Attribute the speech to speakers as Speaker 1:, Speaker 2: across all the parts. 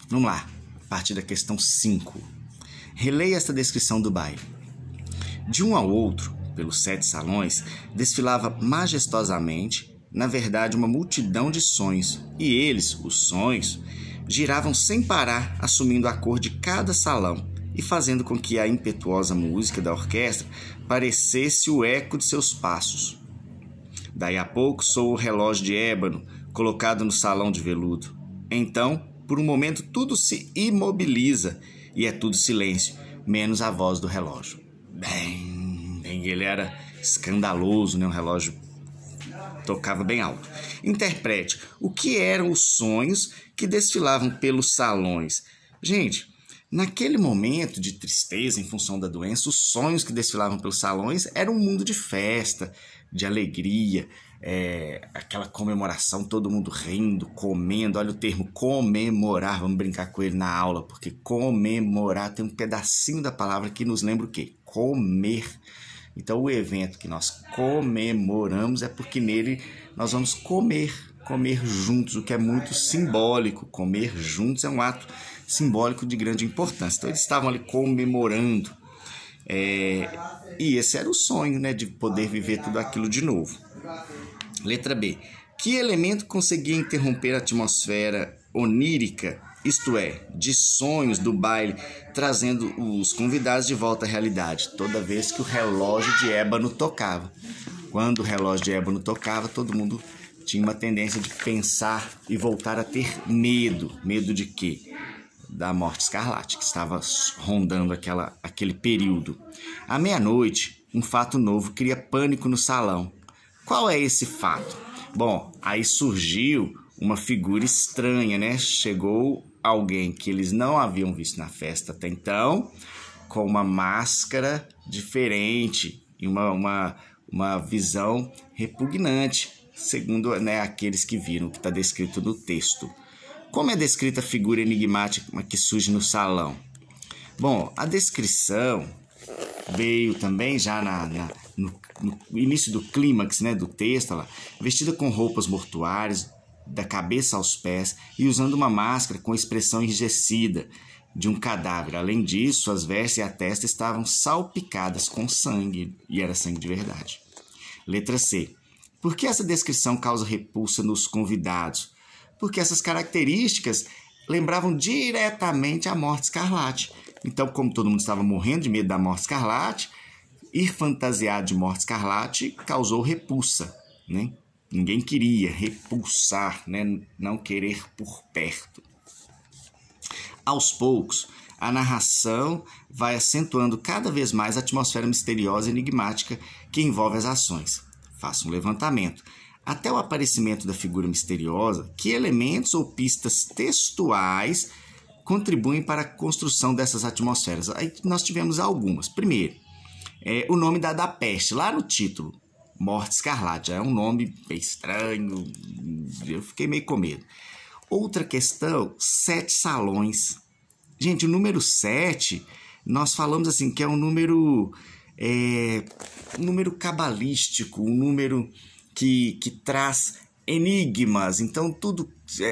Speaker 1: Vamos lá, a partir da questão 5. Releia esta descrição do baile. De um ao outro, pelos 7 salões, desfilava majestosamente, na verdade, uma multidão de sonhos, e eles, os sonhos, giravam sem parar, assumindo a cor de cada salão e fazendo com que a impetuosa música da orquestra parecesse o eco de seus passos. Daí a pouco soa o relógio de ébano, colocado no salão de veludo. Então, por um momento, tudo se imobiliza e é tudo silêncio, menos a voz do relógio. Bem, ele era escandaloso, né? O relógio tocava bem alto. Interprete, o que eram os sonhos que desfilavam pelos salões? Gente, naquele momento de tristeza em função da doença, os sonhos que desfilavam pelos salões eram um mundo de festa, de alegria, aquela comemoração, todo mundo rindo, comendo. Olha o termo comemorar, vamos brincar com ele na aula, porque comemorar tem um pedacinho da palavra que nos lembra o quê? Comer. Então o evento que nós comemoramos é porque nele nós vamos comer juntos, o que é muito simbólico. Comer juntos é um ato simbólico de grande importância. Então eles estavam ali comemorando. E esse era o sonho, né, de poder viver tudo aquilo de novo. Letra B. Que elemento conseguia interromper a atmosfera onírica, isto é, de sonhos do baile, trazendo os convidados de volta à realidade, toda vez que o relógio de ébano tocava? Quando o relógio de ébano tocava, todo mundo tinha uma tendência de pensar e voltar a ter medo. Medo de quê? Da morte escarlate, que estava rondando aquele período. À meia-noite, um fato novo cria pânico no salão. Qual é esse fato? Bom, aí surgiu uma figura estranha, né? Chegou alguém que eles não haviam visto na festa até então, com uma máscara diferente e uma visão repugnante, segundo, né, aqueles que viram, o que está descrito no texto. Como é descrita a figura enigmática que surge no salão? Bom, a descrição veio também já no início do clímax, né, do texto, lá, vestida com roupas mortuárias, da cabeça aos pés e usando uma máscara com expressão enrijecida de um cadáver. Além disso, suas vestes e a testa estavam salpicadas com sangue, e era sangue de verdade. Letra C. Por que essa descrição causa repulsa nos convidados? Porque essas características lembravam diretamente a morte escarlate. Então, como todo mundo estava morrendo de medo da morte escarlate, ir fantasiado de morte escarlate causou repulsa, né? Ninguém queria repulsar, né? Não querer por perto. Aos poucos, a narração vai acentuando cada vez mais a atmosfera misteriosa e enigmática que envolve as ações. Faça um levantamento. Até o aparecimento da figura misteriosa, que elementos ou pistas textuais contribuem para a construção dessas atmosferas? Aí nós tivemos algumas. Primeiro, o nome da peste, lá no título. Morte Escarlate, é um nome estranho, eu fiquei meio com medo. Outra questão, 7 salões. Gente, o número 7, nós falamos assim que é um número cabalístico, um número que traz enigmas. Então, tudo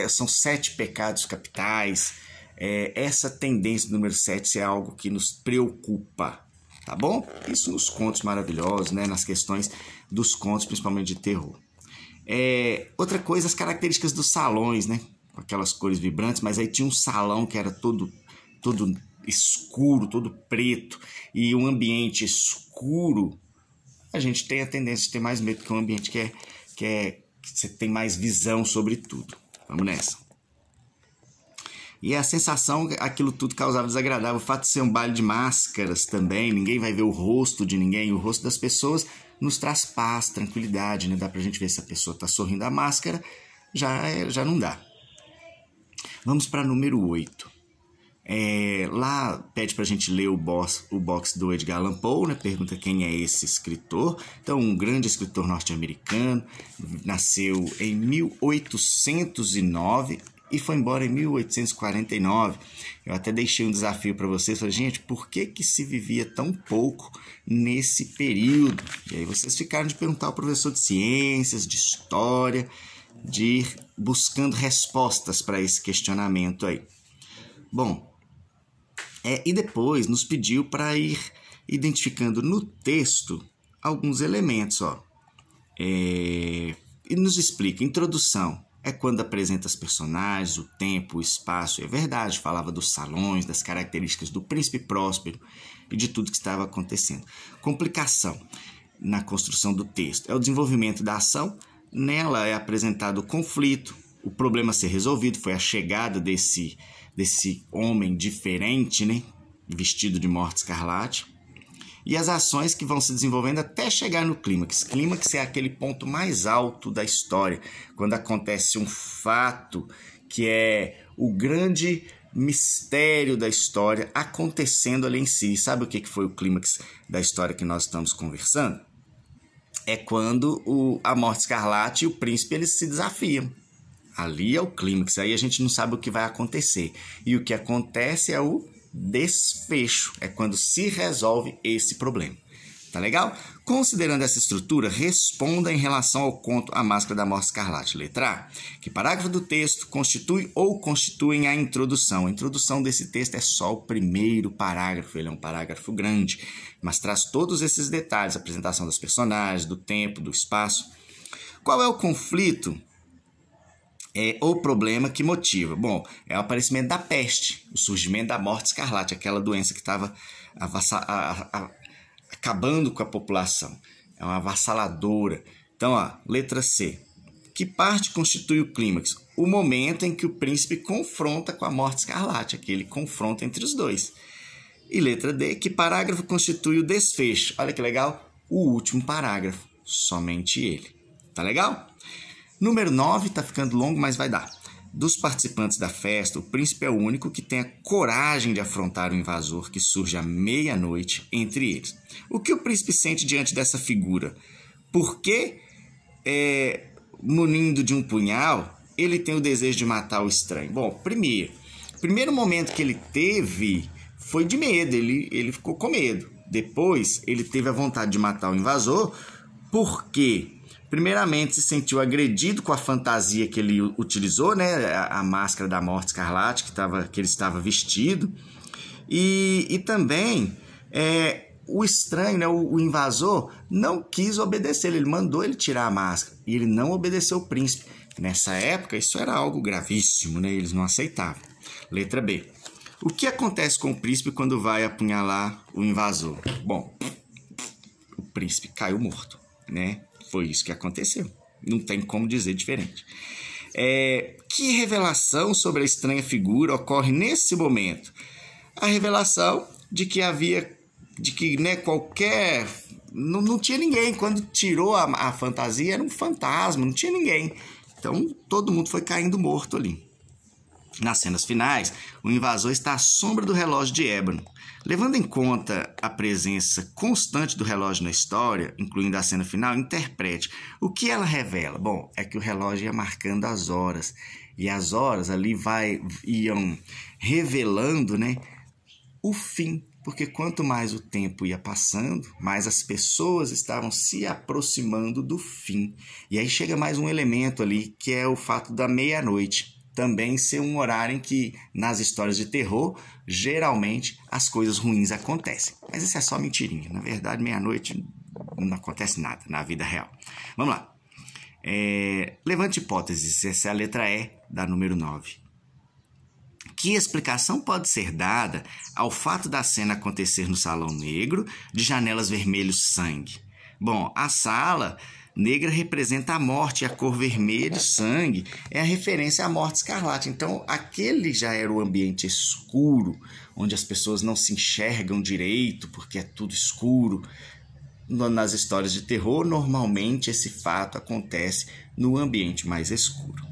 Speaker 1: são 7 pecados capitais. Essa tendência do número 7 é algo que nos preocupa. Tá bom? Isso nos contos maravilhosos, né? Nas questões dos contos, principalmente de terror. Outra coisa, as características dos salões, né? Com aquelas cores vibrantes, mas aí tinha um salão que era todo escuro, todo preto, e um ambiente escuro, a gente tem a tendência de ter mais medo que um ambiente que você tem mais visão sobre tudo. Vamos nessa. E a sensação, aquilo tudo causava desagradável. O fato de ser um baile de máscaras também, ninguém vai ver o rosto de ninguém. O rosto das pessoas nos traz paz, tranquilidade, né? Dá pra gente ver se a pessoa está sorrindo. A máscara já não dá. Vamos para número 8. Lá pede pra gente ler o box do Edgar Allan Poe, né? Pergunta quem é esse escritor. Então, um grande escritor norte-americano, nasceu em 1809 e foi embora em 1849. Eu até deixei um desafio para vocês. Falei, gente, por que se vivia tão pouco nesse período? E aí vocês ficaram de perguntar ao professor de ciências, de história, de ir buscando respostas para esse questionamento aí. Bom, e depois nos pediu para ir identificando no texto alguns elementos, ó. E nos explica, introdução é quando apresenta os personagens, o tempo, o espaço, é verdade, falava dos salões, das características do príncipe próspero e de tudo que estava acontecendo. Complicação na construção do texto é o desenvolvimento da ação, nela é apresentado o conflito, o problema a ser resolvido foi a chegada desse homem diferente, né, vestido de Morte Escarlate, e as ações que vão se desenvolvendo até chegar no clímax. Clímax é aquele ponto mais alto da história, quando acontece um fato que é o grande mistério da história acontecendo ali em si. Sabe o que foi o clímax da história que nós estamos conversando? É quando a Morte Escarlate e o príncipe eles se desafiam. Ali é o clímax, aí a gente não sabe o que vai acontecer. E o que acontece é o desfecho, é quando se resolve esse problema. Tá legal? Considerando essa estrutura, responda em relação ao conto A Máscara da Morte Escarlate. Letra A. Que parágrafo do texto constitui ou constituem a introdução? A introdução desse texto é só o primeiro parágrafo, ele é um parágrafo grande, mas traz todos esses detalhes, a apresentação dos personagens, do tempo, do espaço. Qual é o conflito ou problema que motiva? Bom, é o aparecimento da peste, o surgimento da Morte Escarlate, aquela doença que estava acabando com a população. É uma avassaladora. Então, ó, letra C. Que parte constitui o clímax? O momento em que o príncipe confronta com a Morte Escarlate, aquele confronto entre os dois. E letra D. Que parágrafo constitui o desfecho? Olha que legal, o último parágrafo, somente ele. Tá legal? Número 9, tá ficando longo, mas vai dar. Dos participantes da festa, o príncipe é o único que tem a coragem de afrontar o invasor que surge à meia-noite entre eles. O que o príncipe sente diante dessa figura? Por que, munindo de um punhal, ele tem o desejo de matar o estranho? Bom, primeiro momento que ele teve foi de medo, ele ficou com medo. Depois, ele teve a vontade de matar o invasor, porque primeiramente se sentiu agredido com a fantasia que ele utilizou, né? A máscara da Morte Escarlate que ele estava vestido. E também o estranho, né? O invasor, não quis obedecer. Ele mandou ele tirar a máscara e ele não obedeceu o príncipe. Nessa época, isso era algo gravíssimo, né? Eles não aceitavam. Letra B. O que acontece com o príncipe quando vai apunhalar o invasor? Bom, o príncipe caiu morto, né? Foi isso que aconteceu. Não tem como dizer diferente. Que revelação sobre a estranha figura ocorre nesse momento? A revelação de que né, qualquer... Não tinha ninguém. Quando tirou a fantasia, era um fantasma, não tinha ninguém. Então, todo mundo foi caindo morto ali. Nas cenas finais, o invasor está à sombra do relógio de ébano. Levando em conta a presença constante do relógio na história, incluindo a cena final, interprete. O que ela revela? Bom, é que o relógio ia marcando as horas. E as horas ali iam revelando, né, o fim. Porque quanto mais o tempo ia passando, mais as pessoas estavam se aproximando do fim. E aí chega mais um elemento ali, que é o fato da meia-noite. Também ser um horário em que, nas histórias de terror, geralmente as coisas ruins acontecem. Mas isso é só mentirinha. Na verdade, meia-noite não acontece nada na vida real. Vamos lá. Levante hipóteses. Essa é a letra E da número 9. Que explicação pode ser dada ao fato da cena acontecer no Salão Negro, de janelas vermelhos sangue? Bom, a sala negra representa a morte, e a cor vermelho, sangue, é a referência à Morte Escarlate. Então, aquele já era o ambiente escuro, onde as pessoas não se enxergam direito, porque é tudo escuro. Nas histórias de terror, normalmente esse fato acontece no ambiente mais escuro.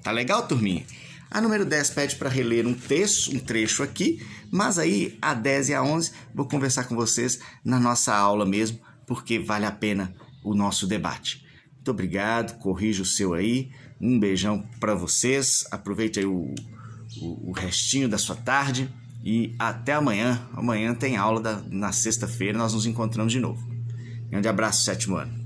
Speaker 1: Tá legal, turminha? A número 10 pede para reler um trecho aqui, mas aí a 10 e a 11 vou conversar com vocês na nossa aula mesmo, porque vale a pena o nosso debate. Muito obrigado, corrija o seu aí, um beijão para vocês, aproveite aí o restinho da sua tarde e até amanhã. Amanhã tem aula na sexta-feira, nós nos encontramos de novo. Grande abraço, 7º ano.